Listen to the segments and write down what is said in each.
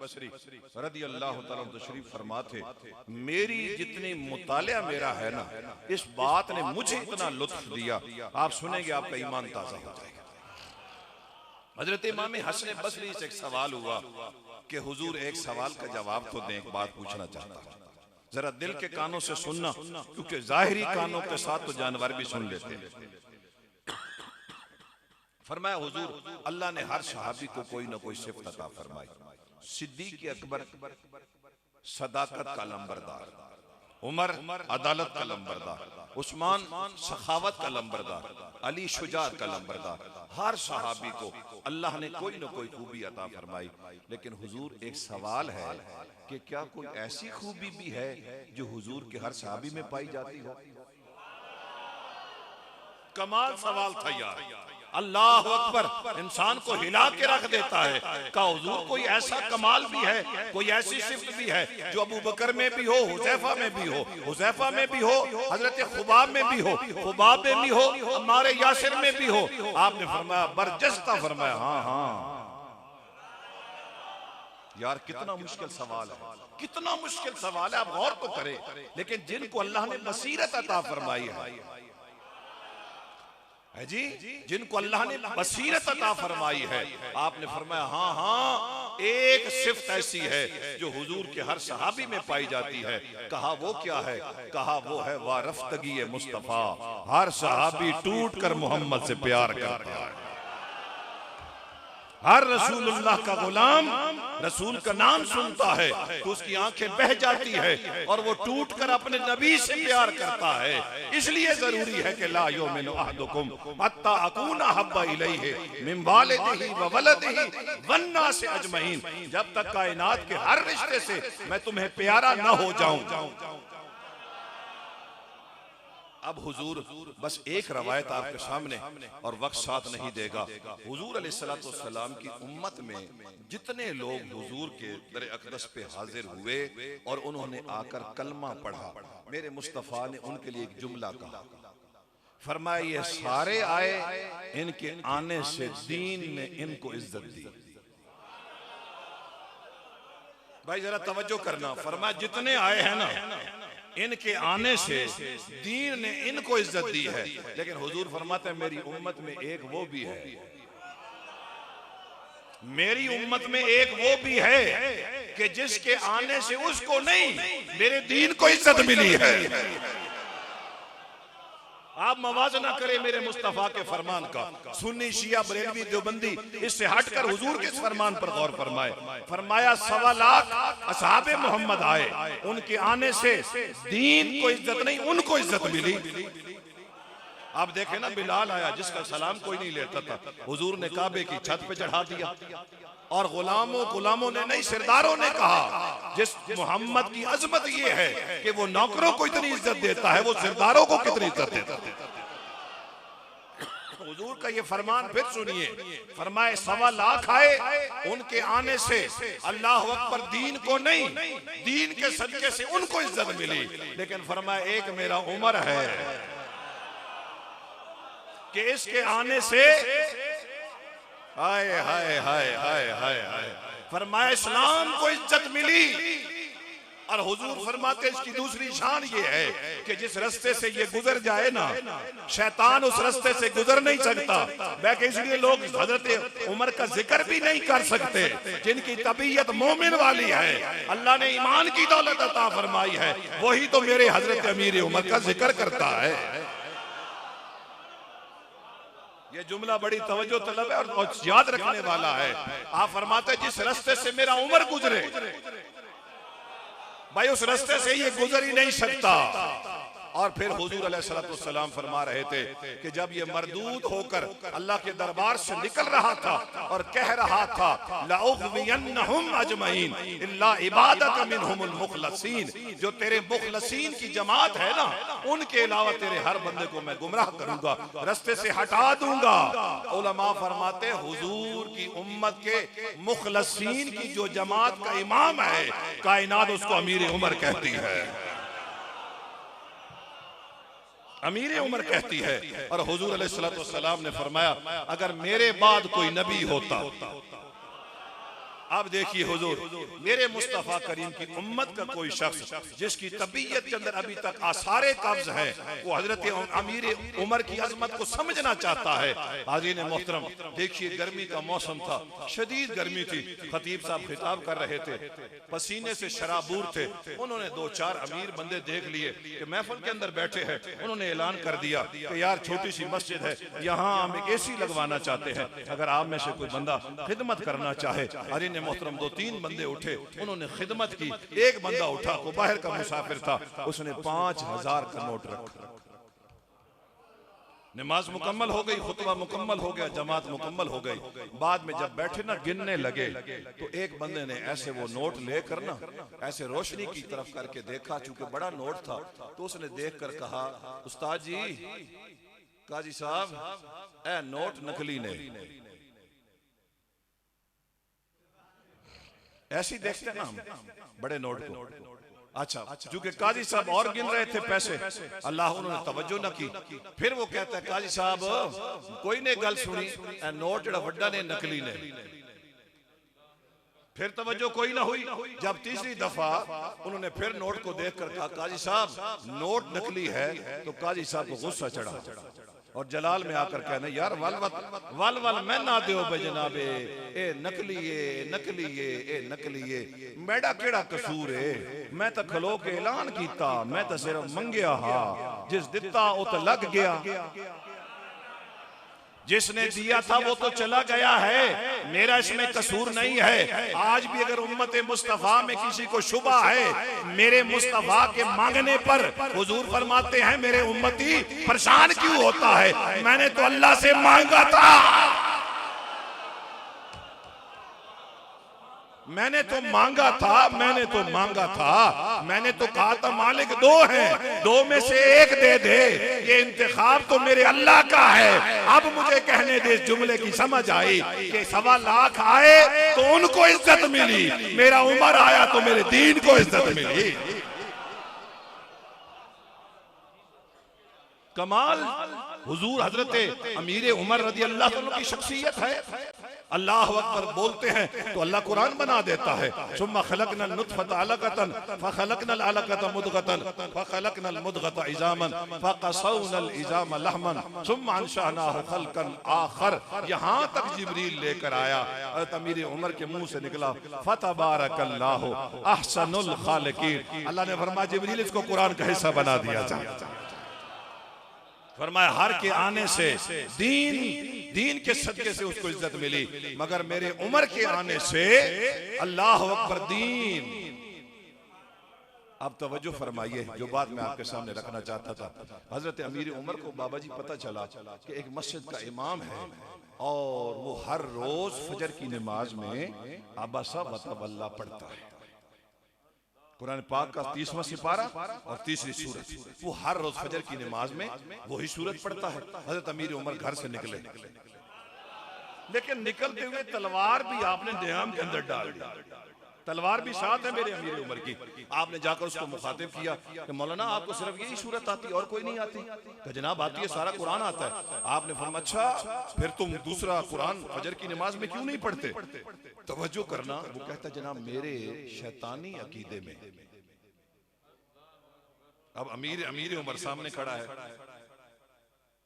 बसरी रदी अल्लाह तआला तशरीफ फरमाते, मेरी जितनी मुतालिया मेरा है ना, इस बात ने मुझे इतना लुत्फ दिया, आप सुनेंगे आपका ईमान ताजा हो जाएगा। हजरत इमाम हसन बसरी से एक सवाल हुआ कि हुजूर एक सवाल का जवाब तो दें, एक बात पूछना चाहता हूं, जरा दिल के कानों से सुनना, क्योंकि जाहिरी कानों के साथ तो जानवर भी सुन लेते हैं। फरमाया हुजूर अल्लाह ने हर सहाबी को कोई ना कोई सिफत अता फरमाई। सिद्दीक अकबर सदाकत का लंबरदार, उमर अदालत का लंबरदार, उस्मान सखावत का लंबरदार, अली शुजाअत का लंबरदार। हर सहाबी को अल्लाह ने कोई ना कोई खूबी अता फरमाई। लेकिन हुजूर एक सवाल है कि क्या कोई ऐसी खूबी भी है जो हुजूर के हर सहाबी में पाई जाती हो? कमाल सवाल था यार, अल्लाह अकबर, इंसान को हिला के रख देता है। का हुजूर कोई ऐसा कमाल भी है, कोई ऐसी सिफ्त भी है जो अबू बकर में भी हो, हुज़ैफा में भी हो, हुज़ैफा में भी हो, हजरत खुबाब में भी हो, खुबाब में भी हो, हमारे यासिर में भी हो? आपने फरमाया बरजस्ता फरमाया हाँ हाँ। यार कितना मुश्किल सवाल है, कितना मुश्किल सवाल है, आप गौर तो करें। लेकिन जिनको अल्लाह ने बसीरत अता फरमाई है जी, जिनको अल्लाह ने बसीरत अता फरमाई है, आपने फरमाया हाँ हाँ, एक सिफ्त ऐसी है जो हुजूर के हर सहाबी में पाई जाती है। कहा वो क्या है? कहा वो है वारफ्तगी मुस्तफा, हर सहाबी टूट कर मोहम्मद से प्यार करता है। हर रसूलुल्लाह का गुलाम रसूल का नाम सुनता है तो उसकी आंखें बह जाती है और वो टूट कर अपने नबी से प्यार करता है। इसलिए जरूरी है कि ला युमिनु अहदुकुम हत्ता अकूना हब्बा इलैहि मिन वालिदिही व वलदिही वन्नासि अजमईन, जब तक कायनात के हर रिश्ते से मैं तुम्हें प्यारा न हो जाऊं। अब हुजूर बस एक रवायत आपके सामने, और वक्त साथ नहीं देगा। हुजूर अलैहिस्सलातु वस्सलाम की उम्मत में जितने लोग हुजूर के दर अक़दस पे हाजिर हुए और उन्होंने आकर कलमा पढ़ा, मेरे मुस्तफ़ा ने उनके लिए एक जुमला कहा, फरमाया ये सारे आए, इनके आने से दीन ने इनको इज्जत दी। भाई जरा तवज्जो करना, फरमाया जितने आए हैं ना, इनके आने से दीन ने इनको इज्जत दी है। लेकिन हुजूर फरमाते हैं मेरी उम्मत में एक वो भी है, मेरी उम्मत में एक वो भी है कि जिसके आने से उसको नहीं, मेरे दीन को इज्जत मिली है। आप मवाजना करें मेरे मुस्तफा के फरमान का। सुन्नी शिया बरेलवी देवबंदी इससे हटकर हुजूर के फरमान पर गौर फरमाए। फरमाया 1.25 लाख असहाबे मोहम्मद आए, उनके आने से दीन को इज्जत नहीं उनको इज्जत मिली। आप देखें ना, बिलाल आया जिसका सलाम कोई नहीं लेता था, हुजूर ने काबे की छत पे चढ़ा दिया, और गुलामों ने नहीं, सरदारों ने कहा जिस मोहम्मद की अजमत ये है कि वो नौकरों को इतनी इज्जत देता है, वो सरदारों को कितनी इज्जत देता है। हुजूर का ये फरमान फिर सुनिए, फरमाए 1.25 लाख आए, उनके आने से अल्लाह अकबर दीन को नहीं, दीन के सदके से उनको इज्जत मिली। लेकिन फरमाया एक मेरा उमर है कि इसके आने से हाय हाय हाय हाय हाय हाय, फरमाया इस्लाम को इज्जत मिली। और हुजूर फरमाते इसकी दूसरी शान ये है कि जिस रास्ते से ये गुजर जाए ना, शैतान उस रास्ते से गुजर नहीं सकता। वैसे इसलिए लोग हजरत उमर का जिक्र भी नहीं कर सकते, जिनकी तबीयत मोमिन वाली है, अल्लाह ने ईमान की दौलत अता फरमाई है, वही तो मेरे हजरत अमीर उमर का जिक्र करता है। ये जुमला बड़ी तवज्जो तलब है और याद रखने वाला है। आप फरमाते जिस रास्ते से मेरा उमर गुजरे, भाई उस रास्ते से ये गुजर ही नहीं सकता। और फिर हुजूर अलैहिस्सलाम फरमा रहे थे कि जब ये मरदूद होकर अल्लाह के दरबार से निकल रहा था और कह रहा था लअग़वियन्नहुम अजमईन इल्ला इबादक मिनहुमुल मुखलसीन, जो तेरे मुखलसीन की जमात है ना, उनके अलावा तेरे हर बंदे को मैं गुमराह करूंगा, रास्ते से हटा दूंगा। उलमा फरमाते हुजूर की उम्मत के मुखलसीन की जो जमात का इमाम है, कायनात उसको अमीर उमर कहती है, अमीर उमर कहती है। और हुजूर अलैहिस्सलाम ने फरमाया अगर मेरे बाद कोई नबी होता अब देखिए हुजूर, मेरे मुस्तफा करीम की उम्मत का कोई शख्स जिसकी तबीयत के अंदर अभी तक आसारे कब्ज है, वो हजरत अमीर उमर की अजमत को समझना चाहता है। हाज़रीन मोहतरम, देखिए गर्मी का मौसम था, शदीद गर्मी थी। खतीब साहब खिताब कर रहे थे, पसीने से शराबूर थे। उन्होंने दो चार अमीर बंदे देख लिए कि महफिल के अंदर बैठे हैं। उन्होंने ऐलान कर दिया कि यार छोटी सी मस्जिद है, यहाँ हम एक एसी लगवाना चाहते हैं, अगर आप में से कोई बंदा खिदमत करना चाहे। अरे मोहतरम, दो तीन बंदे उठे, उन्होंने खिदमत की। एक बंदा उठा, वो बाहर का मुसाफिर था, उसने 5000 का नोट रखा। नमाज मुकम्मल हो गई, खुतबा मुकम्मल हो गया, जमात मुकम्मल हो गई। बाद में जब बैठे ना गिनने लगे, तो एक बंदे ने ऐसे वो नोट लेकर ना ऐसे रोशनी की तरफ करके देखा, चूंकि बड़ा नोट था, तो उसने देखकर कहा, उस्ताद जी, काजी साहब, ए नोट नकली नहीं। ऐसे देखते हैं ना हम बड़े नोट को। अच्छा, चूंकि काजी साहब और गिन रहे थे पैसे, अल्लाह, उन्होंने तवज्जो न की। फिर वो कहता है, काजी साहब कोई ने गल सुनी, नोट जड़ा वड्डा ने नकली ने। फिर तवज्जो कोई ना हुई। जब तीसरी दफा उन्होंने फिर नोट को देखकर कहा, काजी साहब नोट नकली है, तो काजी साहब को गुस्सा चढ़ा और जलाल में आकर कहना, यार वल वल वल मैं ना दो बे जनाबे, ए नकलीए नकलीए ए नकलीए, मेरा केड़ा कसूर है, मैं तो खलो के ऐलान कीता, मैं तो सिर्फ मंगया हा, जिस दिता वो तो लग गया, जिसने दिया था वो तो चला गया है, मेरा इसमें कसूर नहीं है। आज भी अगर उम्मत मुस्तफा में किसी को शुबा है, मेरे मुस्तफा के मांगने पर हुजूर फरमाते हैं, मेरे उम्मती परेशान क्यों होता है, मैंने तो अल्लाह से मांगा था, मैंने तो मांगा था, मैंने तो मांगा था, मैंने तो कहा था मालिक दो हैं, दो में से एक दे दे, ये इंतखाब तो मेरे अल्लाह का है। अब मुझे कहने दे, जुमले की समझ आई कि 1.25 लाख आए तो उनको इज्जत मिली, मेरा उमर आया तो मेरे दीन को इज्जत मिली। कमाल हुजूर हजरत अमीर उमर रज़ी अल्लाह अन्हु की शख्सियत है। अल्लाह अकबर बोलते हैं तो अल्लाह कुरान बना देता है, सुम्मा खलकनल नुतफता अलकतन फखलकनल अलकता मुदगतन फखलकनल मुदगता इजामन फकसौनल इजाम लहमन सुम्मा अंशअनाहु खल्कन आखर। यहाँ तक जिब्रील लेकर आया, हज़रत अमीर उमर के मुंह से निकला, फतबारकल्लाहु अहसनुल खालिकीन। अल्लाह ने फरमाया, जिब्रील इसको कुरान का हिस्सा बना दिया जाए। फरमाया, हर के आने से दीन के सदके से उसको इज्जत मिली, मगर मेरे उमर के आने से अल्लाह अकबर दीन। अब तवज्जो फरमाइए, जो बात मैं आपके सामने रखना चाहता था। हजरत अमीर उमर को बाबा जी पता चला कि एक मस्जिद का इमाम है और वो हर रोज फजर की नमाज में अबसा वतवल्ला पढ़ता है। कुरान पाक का 30वां सिपारा और तीसरी सूरत, वो हर रोज फजर की नमाज में वही सूरत पढ़ता है। हजरत अमीर उमर घर से निकले, लेकिन निकलते हुए तलवार भी आपने दयाम के अंदर डाल दी। तलवार भी साथ है मेरे अमीर उमर की। आपने जाकर उसको मुखातिब किया कि मौलाना आपको सिर्फ यही सूरत आती और कोई नहीं आती? कि जनाब आती है, सारा कुरान आता है। आपने फरमाया, अच्छा फिर तुम दूसरा कुरान फजर की नमाज में क्यों नहीं पढ़ते? तवज्जो करना, वो कहता जनाब मेरे शैतानी अकीदे में। अब अमीर उमर सामने खड़ा है,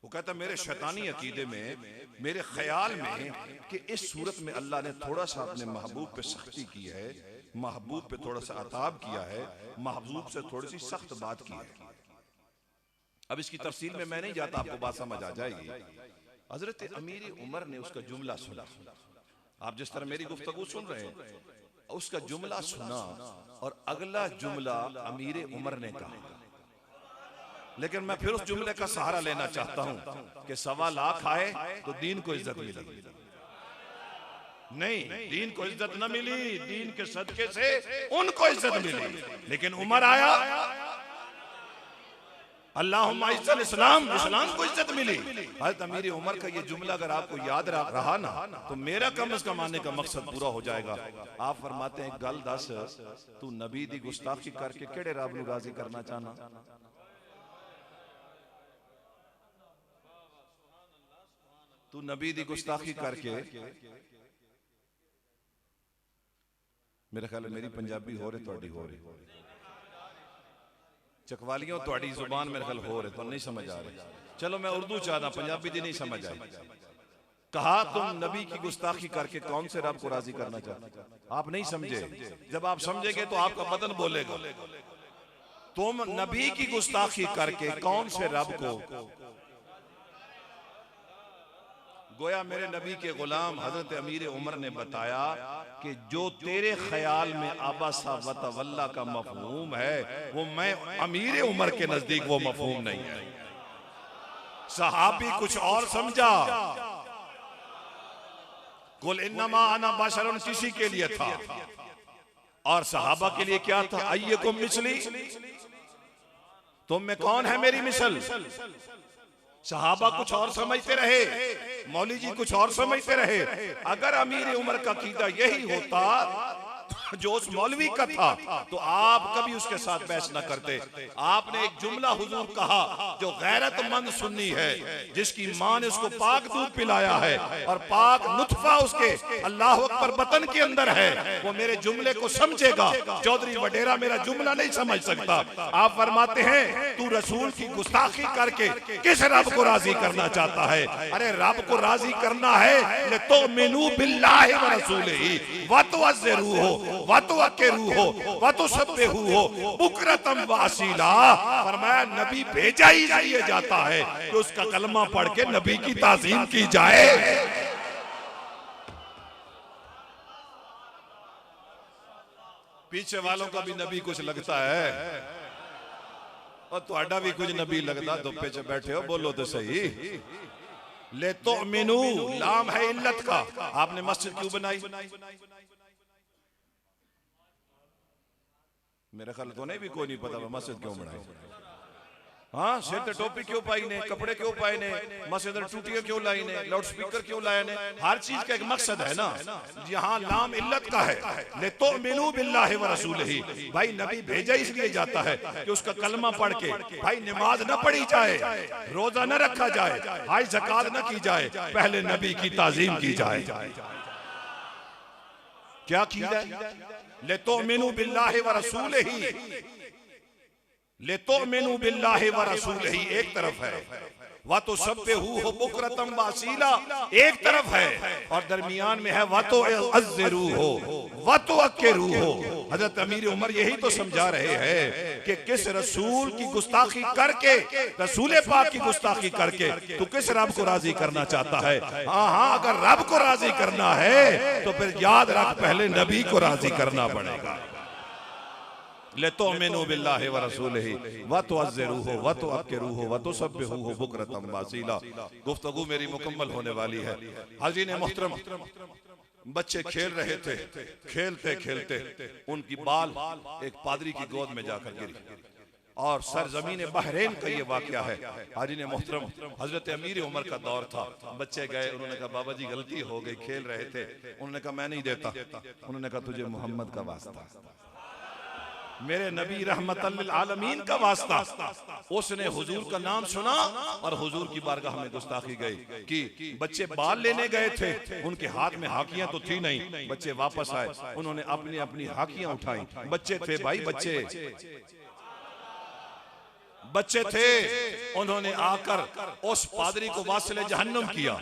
वो कहता मेरे शैतानी अकीदे में, मेरे ख्याल में कि इस सूरत में अल्लाह ने थोड़ा सा अपने महबूब पे सख्ती की है, महबूब पे थोड़ा सा अताब किया है, महबूब से थोड़ी सी सख्त बात की है। अब इसकी तफसील में मैं नहीं जाता, आपको बात समझ आ जाएगी। हजरत अमीर उमर ने उसका जुमला सुना, आप जिस तरह मेरी गुफ्तगू सुन रहे हैं, उसका जुमला सुना और अगला जुमला अमीर उमर ने कहा। लेकिन मैं फिर उस जुमले का सहारा लेना चाहता हूं कि 1.25 लाख आए तो दीन को इज्जत मिली। नहीं, दीन को इज्जत न मिली, दीन के सदके से उनको इज्जत मिली। लेकिन उमर आया, अल्लाहुम्मा इज्जत इस्लाम, इस्लाम को इज्जत मिली। हज़रत अमीर उमर का ये जुमला अगर आपको याद रहा ना, तो मेरा कम अज़ कम आने का मकसद पूरा हो जाएगा। आप फरमाते हैं, गल दस, तू नबी दी गुस्ताखी करके केड़े रब नूं राजी करना चाहना? तू नबी दी गुस्ताखी करके मेरे ख्याल है मेरी पंजाबी हो रही थोड़ी हो रही चकवालियों थोड़ी जुबान मेरे ख्याल हो रहे तो नहीं समझ आ रही। चलो मैं उर्दू चाहना पंजाबी दी नहीं समझ आई। कहा तुम नबी की गुस्ताखी करके कौन से रब को राजी करना चाहते? आप नहीं समझे। जब आप समझेंगे तो आपका बदन बोलेगा। तुम नबी की गुस्ताखी करके कौन से रब को, गोया मेरे नबी के गुलाम हजरत अमीर उमर ने बताया कि जो तेरे ख्याल में आबासा व तवल्ला का मफहूम है वो मैं अमीर उमर के नजदीक वो मफहूम नहीं है। सहाबी कुछ और समझा। कुल इन्नमा अना बशरुन किसी के लिए था और सहाबा के लिए क्या था? अय्युकुम मिसली, तुम में कौन है मेरी मिसल। सहाबा कुछ और समझते रहे, मौली जी कुछ और समझते रहे। अगर अमीर उमर का कीदा यही होता जो उस मौलवी का था तो आप कभी उसके साथ बहस न करते। आपने एक जुमला हुजूर कहा जो गैरतमंद सुन्नी है, जिसकी मां ने उसको पाक दूध पिलाया है और पाक नुतफा उसके अल्लाह अकबर बतन के अंदर है, वो मेरे जुमले को समझेगा। चौधरी वडेरा मेरा जुमला नहीं समझ सकता। आप फरमाते हैं तू रसूल की गुस्ताखी करके किस रब को राजी करना चाहता है? अरे रब को राजी करना है तो मिनू बिल्लाहि व रसूलिही व तुअज़्ज़िरूहु व तुअक्किरूहु व तुसब्बिहूहु बुकरतम व असीला। फरमाया नबी भेजा ही इसलिए जाता है कि उसका कलमा पढ़ के नबी की ताज़ीम की जाए। पीछे वालों का भी नबी कुछ लगता है और तुहाडा भी कुछ नबी लगता। धुप्पे च बैठे हो, बोलो तो सही। ले तो मिनू लाम है इल्लत का। आपने मस्जिद क्यों बनाई? मेरे ख्याल तो नहीं भी कोई नहीं पता मस्जिद क्यों बनाई। हाँ, सिर ते टोपी क्यों पाई ने, कपड़े क्यों पाए ने, मस्जिद टूटियां क्यों लाई ने, लाउड स्पीकर क्यों लाए ने? हर चीज का एक मकसद है ना। यहाँ लाम इल्लत का है। ले तो मिनू बिल्लाहि व रसूलिही, भाई नबी भेजा इसलिए जाता है कि उसका कलमा पढ़ के भाई नमाज न पढ़ी जाए, रोजा न रखा जाए, हाई ज़कात न की जाए, पहले नबी की ताज़ीम की जाए। क्या की जाए? ले तो मिनू बिल्लाहि व रसूलिही, ले तो मेनू बिल्लाहि व रसूलिही एक तरफ है, व तो सब्बिहूहु बुकरतम व असीला एक तरफ है, और दरमियान में है व तो अज़्ज़िरूहु व तो अक्किरूहु। हजरत अमीर उमर यही तो समझा रहे हैं कि किस रसूल की गुस्ताखी करके, रसूल पाक की गुस्ताखी करके तू किस रब को राजी करना चाहता है? हाँ, अगर रब को राजी करना है तो फिर याद रख पहले नबी को राजी करना पड़ेगा। ले तो मेनू बिल्लाहि व रसूलिही व तुअज़्ज़िरूहु व तुअक्किरूहु व तुसब्बिहूहु बुकरतम व असीला। गुफ्तगू मेरी मुकम्मल होने वाली है। हाज़रीन मोहतरम, बच्चे खेल रहे थे, खेलते खेलते उनकी बाल एक पादरी की गोद में जाकर गिरी और सरजमीन बहरेन का ये वाकया है। हाज़रीन मोहतरम, हजरत अमीर उमर का दौर था। बच्चे गए, उन्होंने कहा बाबा जी गलती हो गई, खेल रहे थे। उन्होंने कहा मैं नहीं देता। उन्होंने कहा तुझे मोहम्मद का वास्ता, मेरे नबी रहमतल लिल आलमीन का वास्ता। उसने हुजूर का नाम सुना और हुजूर की बारगाह में गुस्ताखी गई कि बच्चे बाल लेने गए थे, उनके हाथ में हाकियां तो थी नहीं। बच्चे वापस आए, उन्होंने अपनी अपनी हाकियां उठाई। बच्चे थे भाई, बच्चे थे। उन्होंने आकर उस पादरी को वासिले जहन्नुम किया,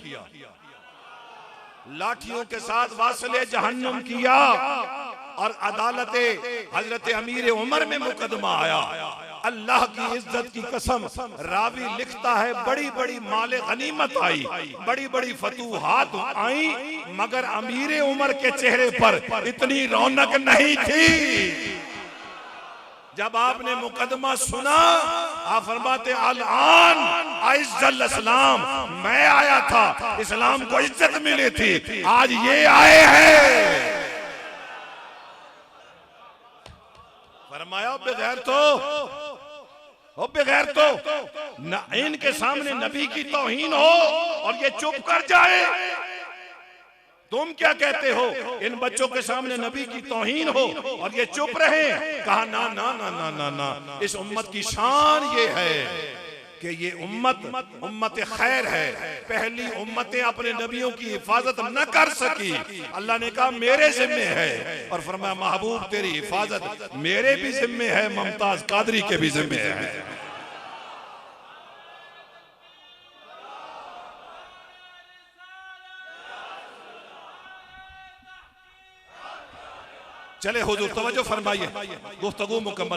लाठियों के साथ वासिले जहन्नुम किया और अदालते हजरत अमीर उमर में मुकदमा आया। अल्लाह की इज्जत की कसम, रावी लिखता है बड़ी बड़ी माले गनीमत आई, बड़ी बड़ी फतूहात आई, मगर अमीर उमर के चेहरे पर इतनी रौनक नहीं थी। जब आपने मुकदमा सुना, आप फरमाते अल-आन अइज़्ज़ल इस्लाम, मैं आया था, इस्लाम को इज्जत मिली थी, आज ये आए हैं। फरमाया बगैर तो न इनके सामने नबी की तौहीन हो और ये चुप कर जाए। तुम क्या कहते हो? इन बच्चों के सामने नबी की तौहीन हो और ये चुप रहे। कहा ना ना ना ना ना ना, इस उम्मत की शान ये है कि ये उम्मत खैर है, पहली उम्मतें अपने नबियों की हिफाजत न कर सकी, अल्लाह ने कहा मेरे जिम्मे है, और फरमाया महबूब तेरी हिफाजत मेरे भी जिम्मे है, मुमताज कादरी के भी जिम्मे है। चले हुजूर तवज्जो फरमाइए, गुफ्तगू मुकम्मल।